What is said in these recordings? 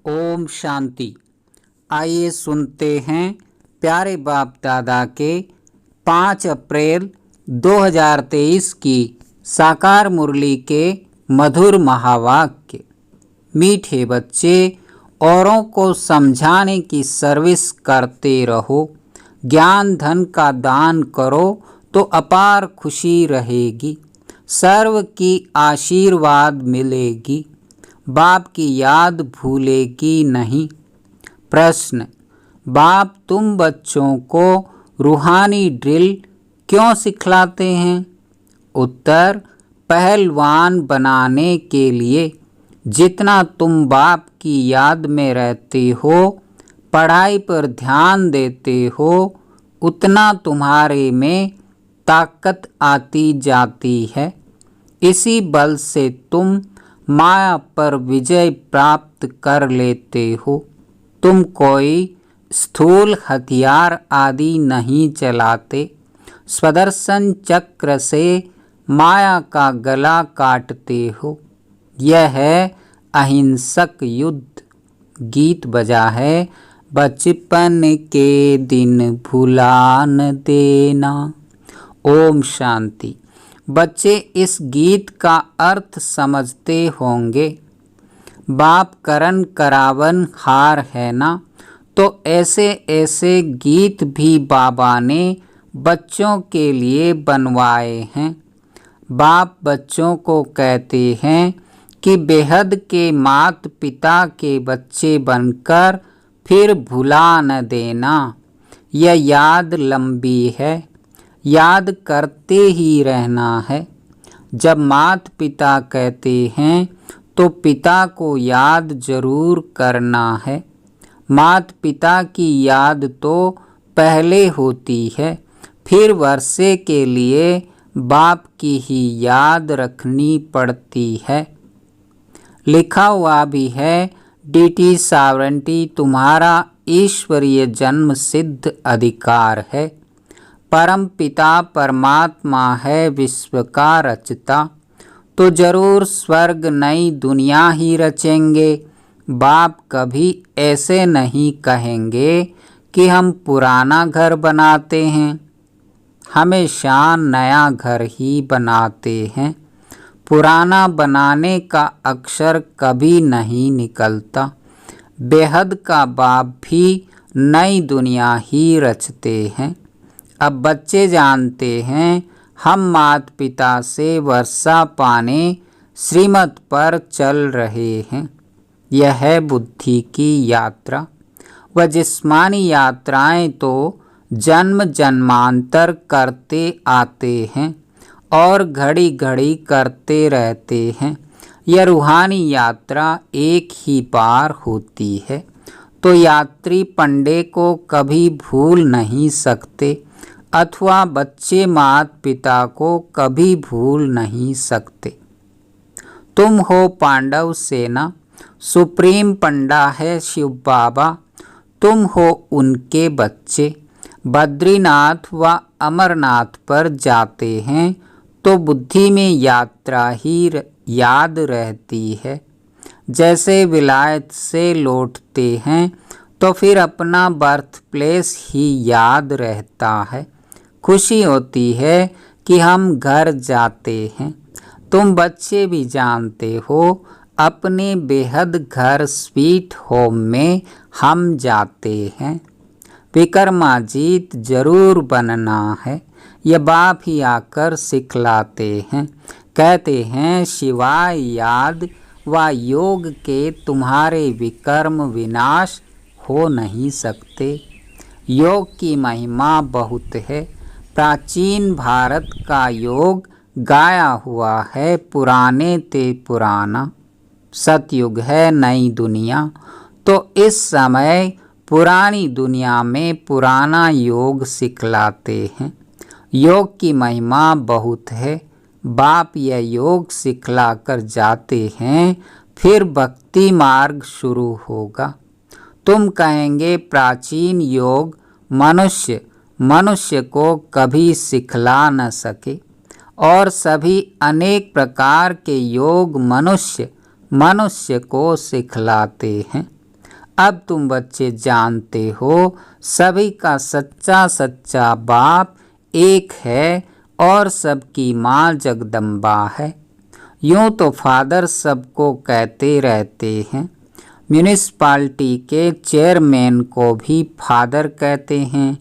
ओम शांति। आइए सुनते हैं प्यारे बाप दादा के 5 अप्रैल 2023 की साकार मुरली के मधुर महावाक्य। मीठे बच्चे, औरों को समझाने की सर्विस करते रहो। ज्ञान धन का दान करो तो अपार खुशी रहेगी। सर्व की आशीर्वाद मिलेगी। बाप की याद भूलेगी नहीं। प्रश्न: बाप तुम बच्चों को रूहानी ड्रिल क्यों सिखलाते हैं? उत्तर: पहलवान बनाने के लिए। जितना तुम बाप की याद में रहते हो, पढ़ाई पर ध्यान देते हो, उतना तुम्हारे में ताकत आती जाती है। इसी बल से तुम माया पर विजय प्राप्त कर लेते हो। तुम कोई स्थूल हथियार आदि नहीं चलाते। स्वदर्शन चक्र से माया का गला काटते हो। यह है अहिंसक युद्ध। गीत बजा है, बचपन के दिन भुला न देना। ओम शांति। बच्चे इस गीत का अर्थ समझते होंगे। बाप करण करावन हार है ना, तो ऐसे ऐसे गीत भी बाबा ने बच्चों के लिए बनवाए हैं। बाप बच्चों को कहते हैं कि बेहद के मात पिता के बच्चे बनकर फिर भुला न देना। यह याद लंबी है, याद करते ही रहना है। जब मात पिता कहते हैं तो पिता को याद जरूर करना है। मात पिता की याद तो पहले होती है, फिर वर्षे के लिए बाप की ही याद रखनी पड़ती है। लिखा हुआ भी है, डीटी सॉवरेंटी तुम्हारा ईश्वरीय जन्म सिद्ध अधिकार है। परम पिता परमात्मा है विश्व का रचता, तो जरूर स्वर्ग नई दुनिया ही रचेंगे। बाप कभी ऐसे नहीं कहेंगे कि हम पुराना घर बनाते हैं। हमेशा नया घर ही बनाते हैं। पुराना बनाने का अक्षर कभी नहीं निकलता। बेहद का बाप भी नई दुनिया ही रचते हैं। अब बच्चे जानते हैं हम मात पिता से वर्षा पाने श्रीमत पर चल रहे हैं। यह है बुद्धि की यात्रा। वह जिस्मानी यात्राएं तो जन्म जन्मांतर करते आते हैं और घड़ी घड़ी करते रहते हैं। यह रूहानी यात्रा एक ही बार होती है, तो यात्री पंडे को कभी भूल नहीं सकते, अथवा बच्चे मात पिता को कभी भूल नहीं सकते। तुम हो पांडव सेना, सुप्रीम पंडा है शिव बाबा। तुम हो उनके बच्चे। बद्रीनाथ व अमरनाथ पर जाते हैं तो बुद्धि में यात्रा ही याद रहती है। जैसे विलायत से लौटते हैं तो फिर अपना बर्थ प्लेस ही याद रहता है। खुशी होती है कि हम घर जाते हैं। तुम बच्चे भी जानते हो, अपने बेहद घर स्वीट होम में हम जाते हैं। विक्रमाजीत जरूर बनना है। यह बाप ही आकर सिखलाते हैं। कहते हैं शिवाय याद व योग के तुम्हारे विकर्म विनाश हो नहीं सकते। योग की महिमा बहुत है। प्राचीन भारत का योग गाया हुआ है पुराने ते पुराना। सतयुग है नई दुनिया, तो इस समय पुरानी दुनिया में पुराना योग सिखलाते हैं। योग की महिमा बहुत है। बाप यह योग सिखला कर जाते हैं, फिर भक्ति मार्ग शुरू होगा। तुम कहेंगे प्राचीन योग मनुष्य को कभी सिखला न सके, और सभी अनेक प्रकार के योग मनुष्य को सिखलाते हैं। अब तुम बच्चे जानते हो सभी का सच्चा सच्चा बाप एक है और सबकी माँ जगदम्बा है। यूँ तो फादर सबको कहते रहते हैं, म्यूनिसिपालिटी के चेयरमैन को भी फादर कहते हैं।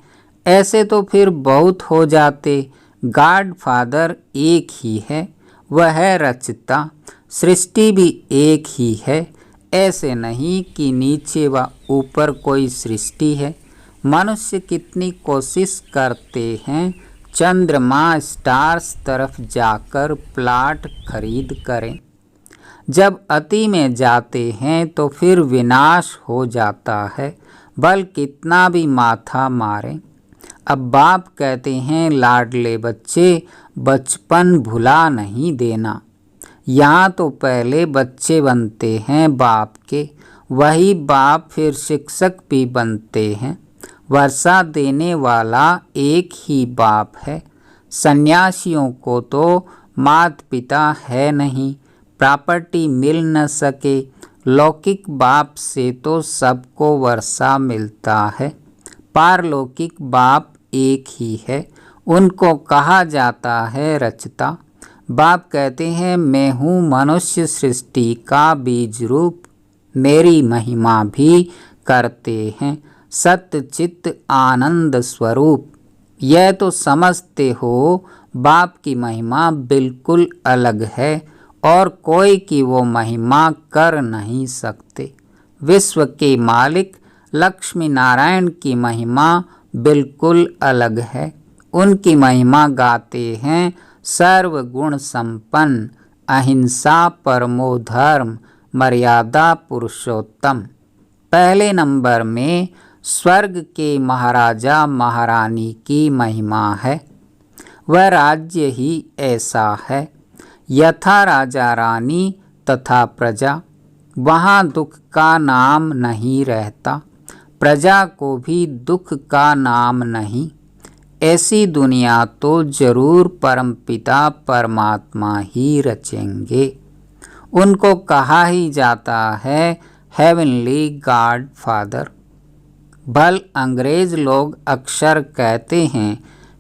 ऐसे तो फिर बहुत हो जाते। गॉड फादर एक ही है, वह है रचता। सृष्टि भी एक ही है, ऐसे नहीं कि नीचे व ऊपर कोई सृष्टि है। मनुष्य कितनी कोशिश करते हैं चंद्रमा स्टार्स तरफ जाकर प्लाट खरीद करें। जब अति में जाते हैं तो फिर विनाश हो जाता है, बल कितना भी माथा मारें। अब बाप कहते हैं लाडले बच्चे बचपन भुला नहीं देना। यहाँ तो पहले बच्चे बनते हैं बाप के, वही बाप फिर शिक्षक भी बनते हैं। वर्षा देने वाला एक ही बाप है। सन्यासियों को तो माता पिता है नहीं, प्रॉपर्टी मिल न सके। लौकिक बाप से तो सबको वर्षा मिलता है। पारलौकिक बाप एक ही है, उनको कहा जाता है रचता। बाप कहते हैं मैं हूँ मनुष्य सृष्टि का बीज रूप, मेरी महिमा भी करते हैं सत्य चित्त आनंद स्वरूप। यह तो समझते हो बाप की महिमा बिल्कुल अलग है और कोई की वो महिमा कर नहीं सकते। विश्व के मालिक लक्ष्मी नारायण की महिमा बिल्कुल अलग है। उनकी महिमा गाते हैं सर्वगुण संपन्न, अहिंसा परमो धर्म, मर्यादा पुरुषोत्तम। पहले नंबर में स्वर्ग के महाराजा महारानी की महिमा है। वह राज्य ही ऐसा है, यथा राजा रानी तथा प्रजा। वहाँ दुख का नाम नहीं रहता, प्रजा को भी दुख का नाम नहीं। ऐसी दुनिया तो जरूर परमपिता परमात्मा ही रचेंगे। उनको कहा ही जाता है हेवनली गॉड फादर। भल अंग्रेज लोग अक्सर कहते हैं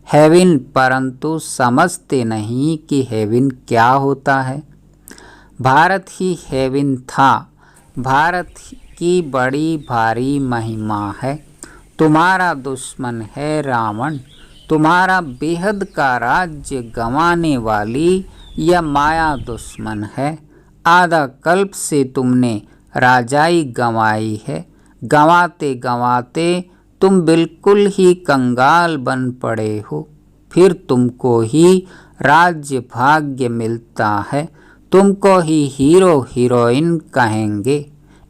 हेवन, परंतु समझते नहीं कि हेवन क्या होता है। भारत ही हेवन था। भारत की बड़ी भारी महिमा है। तुम्हारा दुश्मन है रावण, तुम्हारा बेहद का राज्य गंवाने वाली यह माया दुश्मन है। आधा कल्प से तुमने राजाई गंवाई है। गंवाते गंवाते तुम बिल्कुल ही कंगाल बन पड़े हो। फिर तुमको ही राज्य भाग्य मिलता है, तुमको ही हीरो हीरोइन कहेंगे।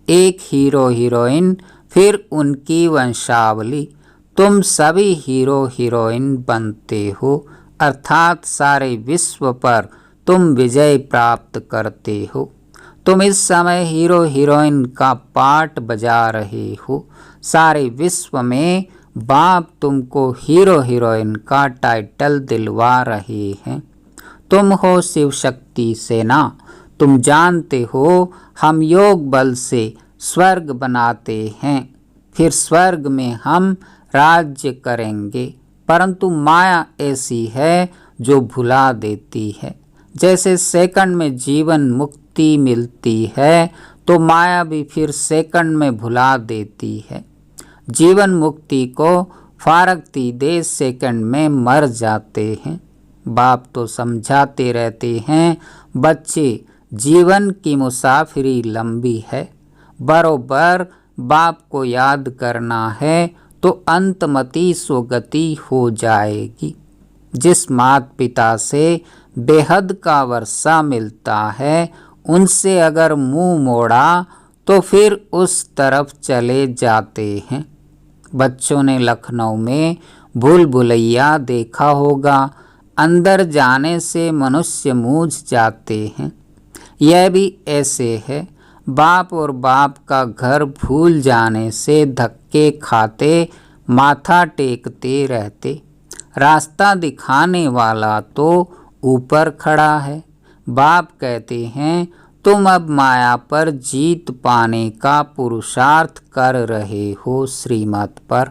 एक हीरो हीरोइन, फिर उनकी वंशावली। तुम सभी हीरो हीरोइन बनते हो, अर्थात सारे विश्व पर तुम विजय प्राप्त करते हो। तुम इस समय हीरो हीरोइन का पार्ट बजा रहे हो। सारे विश्व में बाप तुमको हीरो हीरोइन का टाइटल दिलवा रहे हैं। तुम हो शिव शक्ति सेना। तुम जानते हो हम योग बल से स्वर्ग बनाते हैं, फिर स्वर्ग में हम राज्य करेंगे। परंतु माया ऐसी है जो भुला देती है। जैसे सेकंड में जीवन मुक्ति मिलती है तो माया भी फिर सेकंड में भुला देती है। जीवन मुक्ति को फारकती दे सेकंड में मर जाते हैं। बाप तो समझाते रहते हैं बच्चे जीवन की मुसाफिरी लंबी है। बरोबर बाप को याद करना है तो अंतमति स्वगति हो जाएगी। जिस माता पिता से बेहद का वर्षा मिलता है उनसे अगर मुंह मोड़ा तो फिर उस तरफ चले जाते हैं। बच्चों ने लखनऊ में भूल भुलैया देखा होगा। अंदर जाने से मनुष्य मूझ जाते हैं। यह भी ऐसे है। बाप और बाप का घर भूल जाने से धक्के खाते माथा टेकते रहते। रास्ता दिखाने वाला तो ऊपर खड़ा है। बाप कहते हैं तुम अब माया पर जीत पाने का पुरुषार्थ कर रहे हो श्रीमत पर।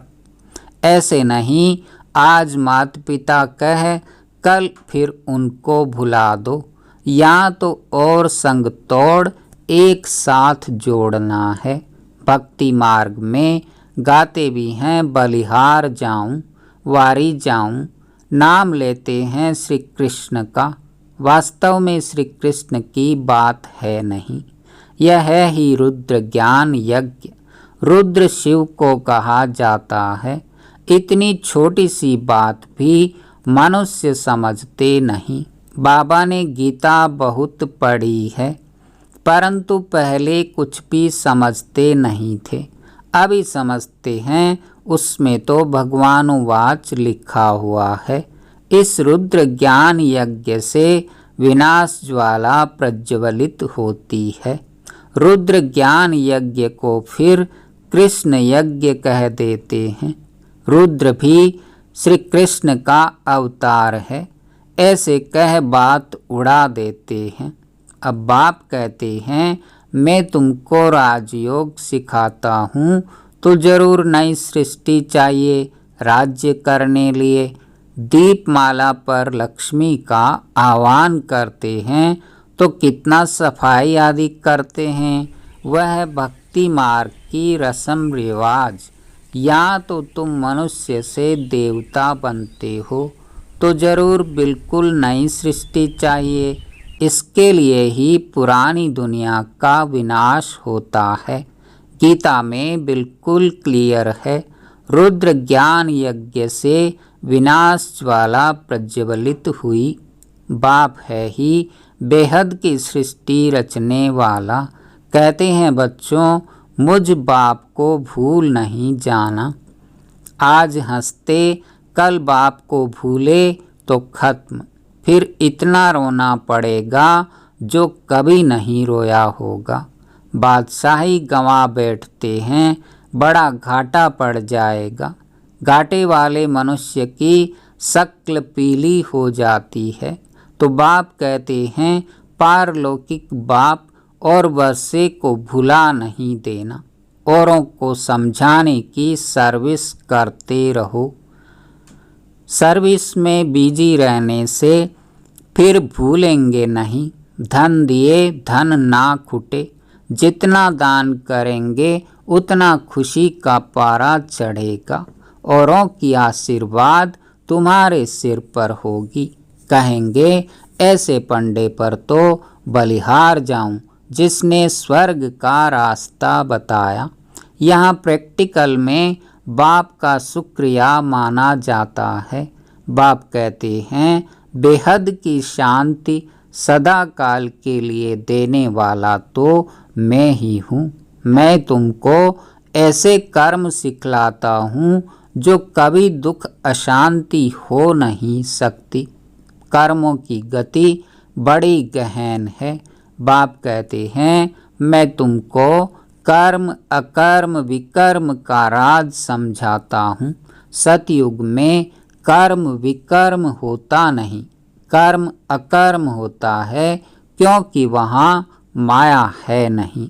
ऐसे नहीं, आज माता पिता कह कल फिर उनको भुला दो, या तो और संग तोड़ एक साथ जोड़ना है। भक्ति मार्ग में गाते भी हैं बलिहार जाऊं, वारी जाऊं, नाम लेते हैं श्री कृष्ण का। वास्तव में श्री कृष्ण की बात है नहीं, यह है ही रुद्र ज्ञान यज्ञ। रुद्र शिव को कहा जाता है। इतनी छोटी सी बात भी मनुष्य समझते नहीं। बाबा ने गीता बहुत पढ़ी है, परंतु पहले कुछ भी समझते नहीं थे, अभी समझते हैं। उसमें तो भगवानुवाच लिखा हुआ है, इस रुद्र ज्ञान यज्ञ से विनाश ज्वाला प्रज्वलित होती है। रुद्र ज्ञान यज्ञ को फिर कृष्ण यज्ञ कह देते हैं। रुद्र भी श्री कृष्ण का अवतार है, ऐसे कह बात उड़ा देते हैं। अब बाप कहते हैं, मैं तुमको राजयोग सिखाता हूँ, तो जरूर नई सृष्टि चाहिए राज्य करने लिए। दीपमाला पर लक्ष्मी का आह्वान करते हैं तो कितना सफाई आदि करते हैं। वह भक्ति मार्ग की रस्म रिवाज। या तो तुम मनुष्य से देवता बनते हो तो जरूर बिल्कुल नई सृष्टि चाहिए। इसके लिए ही पुरानी दुनिया का विनाश होता है। गीता में बिल्कुल क्लियर है, रुद्र ज्ञान यज्ञ से विनाश ज्वाला प्रज्वलित हुई। बाप है ही बेहद की सृष्टि रचने वाला। कहते हैं बच्चों, मुझ बाप को भूल नहीं जाना। आज हंसते कल बाप को भूले तो खत्म, फिर इतना रोना पड़ेगा जो कभी नहीं रोया होगा। बादशाही गंवा बैठते हैं, बड़ा घाटा पड़ जाएगा। घाटे वाले मनुष्य की शक्ल पीली हो जाती है। तो बाप कहते हैं, पारलौकिक बाप और वर्षे को भुला नहीं देना। औरों को समझाने की सर्विस करते रहो। सर्विस में बिजी रहने से फिर भूलेंगे नहीं। धन दिए धन ना खुटे, जितना दान करेंगे उतना खुशी का पारा चढ़ेगा। औरों की आशीर्वाद तुम्हारे सिर पर होगी। कहेंगे ऐसे पंडे पर तो बलिहार जाऊं, जिसने स्वर्ग का रास्ता बताया। यहाँ प्रैक्टिकल में बाप का शुक्रिया माना जाता है। बाप कहते हैं, बेहद की शांति सदा काल के लिए देने वाला तो मैं ही हूँ। मैं तुमको ऐसे कर्म सिखलाता हूँ जो कभी दुख अशांति हो नहीं सकती। कर्मों की गति बड़ी गहन है। बाप कहते हैं, मैं तुमको कर्म अकर्म विकर्म का राज समझाता हूँ। सतयुग में कर्म विकर्म होता नहीं, कर्म अकर्म होता है, क्योंकि वहाँ माया है नहीं।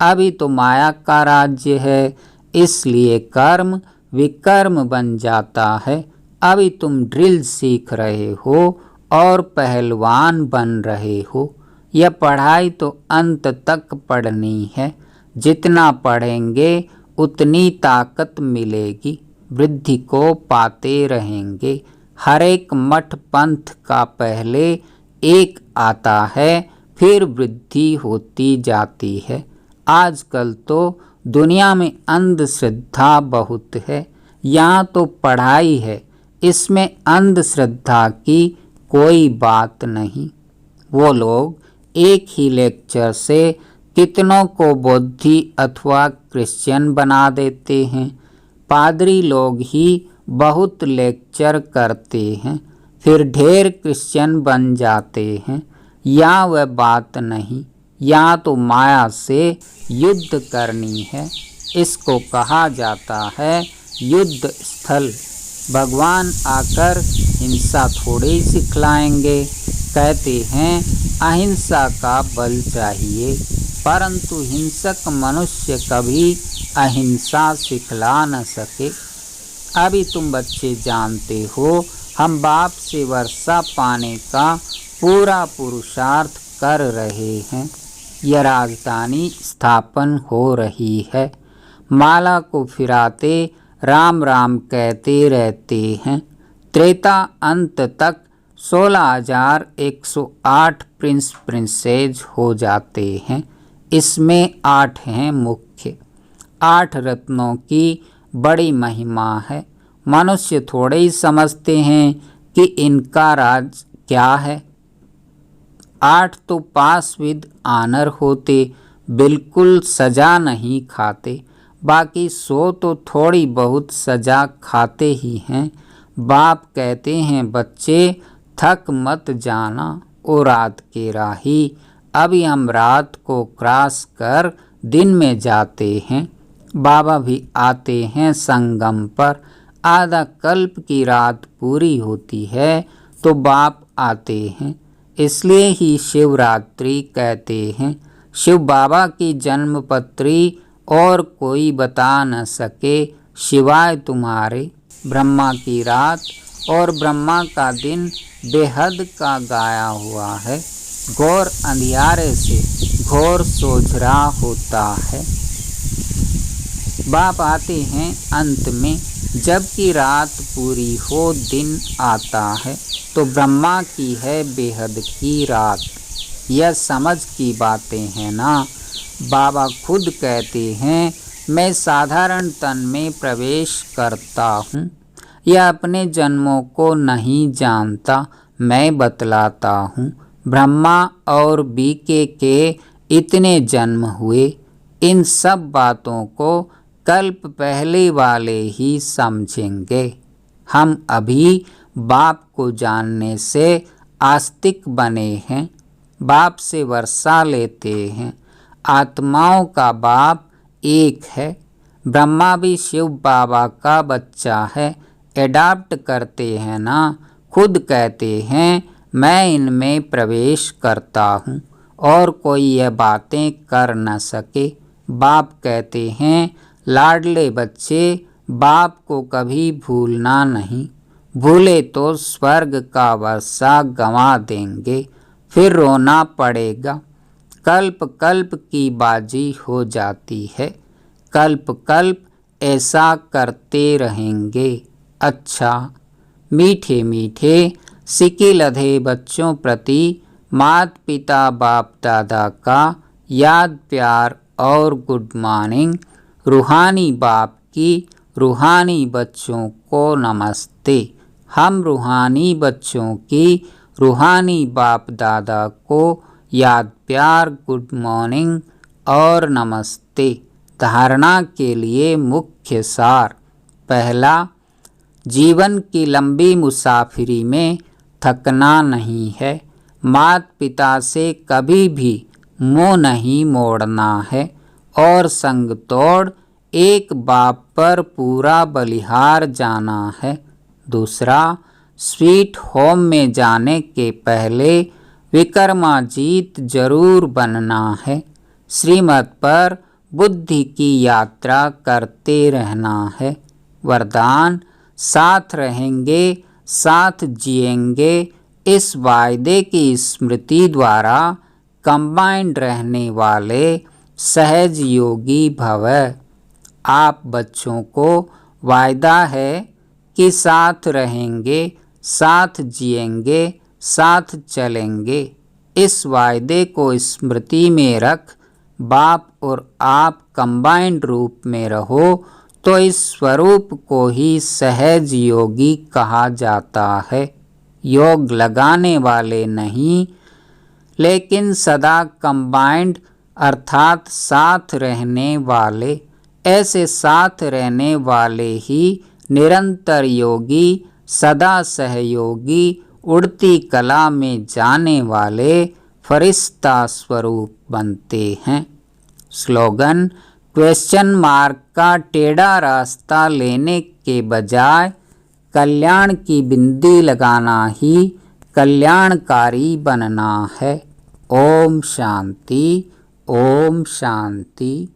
अभी तो माया का राज्य है, इसलिए कर्म विकर्म बन जाता है। अभी तुम ड्रिल सीख रहे हो और पहलवान बन रहे हो। यह पढ़ाई तो अंत तक पढ़नी है। जितना पढ़ेंगे उतनी ताकत मिलेगी। वृद्धि को पाते रहेंगे। हर एक मठ पंथ का पहले एक आता है, फिर वृद्धि होती जाती है। आजकल तो दुनिया में अंधश्रद्धा बहुत है। यहाँ तो पढ़ाई है, इसमें अंधश्रद्धा की कोई बात नहीं। वो लोग एक ही लेक्चर से कितनों को बौद्धि अथवा क्रिश्चियन बना देते हैं। पादरी लोग ही बहुत लेक्चर करते हैं, फिर ढेर क्रिश्चियन बन जाते हैं। यहाँ वह बात नहीं। यहाँ तो माया से युद्ध करनी है। इसको कहा जाता है युद्ध स्थल। भगवान आकर हिंसा थोड़ी सिखलाएंगे, कहते हैं अहिंसा का बल चाहिए, परंतु हिंसक मनुष्य कभी अहिंसा सिखला न सके। अभी तुम बच्चे जानते हो हम बाप से वर्षा पाने का पूरा पुरुषार्थ कर रहे हैं। यह राजधानी स्थापन हो रही है। माला को फिराते राम राम कहते रहते हैं। त्रेता अंत तक 16,108 प्रिंस प्रिंसेज हो जाते हैं। इसमें 8 हैं मुख्य। 8 रत्नों की बड़ी महिमा है। मनुष्य थोड़े ही समझते हैं कि इनका राज क्या है। 8 तो पास विद आनर होते, बिल्कुल सजा नहीं खाते। बाकी 100 तो थोड़ी बहुत सजा खाते ही हैं। बाप कहते हैं बच्चे थक मत जाना ओ रात के राही। अभी हम रात को क्रॉस कर दिन में जाते हैं। बाबा भी आते हैं संगम पर। आधा कल्प की रात पूरी होती है तो बाप आते हैं। इसलिए ही शिवरात्रि कहते हैं। शिव बाबा की जन्मपत्री और कोई बता न सके सिवाय तुम्हारे। ब्रह्मा की रात और ब्रह्मा का दिन बेहद का गाया हुआ है। घोर अंधियारे से घोर सोझरा होता है। बाप आते हैं अंत में। जबकि रात पूरी हो दिन आता है तो ब्रह्मा की है बेहद की रात। यह समझ की बातें हैं ना। बाबा खुद कहते हैं मैं साधारण तन में प्रवेश करता हूँ। यह अपने जन्मों को नहीं जानता, मैं बतलाता हूँ। ब्रह्मा और बीके के इतने जन्म हुए। इन सब बातों को कल्प पहले वाले ही समझेंगे। हम अभी बाप को जानने से आस्तिक बने हैं। बाप से वर्षा लेते हैं। आत्माओं का बाप एक है। ब्रह्मा भी शिव बाबा का बच्चा है। एडाप्ट करते हैं ना। खुद कहते हैं मैं इनमें प्रवेश करता हूँ और कोई यह बातें कर न सके। बाप कहते हैं लाडले बच्चे बाप को कभी भूलना नहीं। भूले तो स्वर्ग का वर्षा गंवा देंगे, फिर रोना पड़ेगा। कल्प कल्प की बाजी हो जाती है। कल्प कल्प ऐसा करते रहेंगे। अच्छा, मीठे मीठे सिक्के लधे बच्चों प्रति माता पिता बाप दादा का याद प्यार और गुड मॉर्निंग। रूहानी बाप की रूहानी बच्चों को नमस्ते। हम रूहानी बच्चों की रूहानी बाप दादा को याद प्यार गुड मॉर्निंग और नमस्ते। धारणा के लिए मुख्य सार। पहला, जीवन की लंबी मुसाफिरी में थकना नहीं है। माता पिता से कभी भी मुंह नहीं मोड़ना है और संग तोड़ एक बाप पर पूरा बलिहार जाना है। दूसरा, स्वीट होम में जाने के पहले विक्रमाजीत जरूर बनना है। श्रीमत पर बुद्धि की यात्रा करते रहना है। वरदान, साथ रहेंगे साथ जिएंगे इस वायदे की स्मृति द्वारा कंबाइंड रहने वाले सहज योगी भव। आप बच्चों को वायदा है कि साथ रहेंगे साथ जिएंगे साथ चलेंगे। इस वायदे को स्मृति में रख बाप और आप कंबाइंड रूप में रहो तो इस स्वरूप को ही सहज योगी कहा जाता है। योग लगाने वाले नहीं, लेकिन सदा कंबाइंड अर्थात साथ रहने वाले। ऐसे साथ रहने वाले ही निरंतर योगी, सदा सहयोगी, उड़ती कला में जाने वाले फरिश्ता स्वरूप बनते हैं। स्लोगन, क्वेश्चन मार्क का टेढ़ा रास्ता लेने के बजाय कल्याण की बिंदी लगाना ही कल्याणकारी बनना है। ओम शांति, ओम शांति।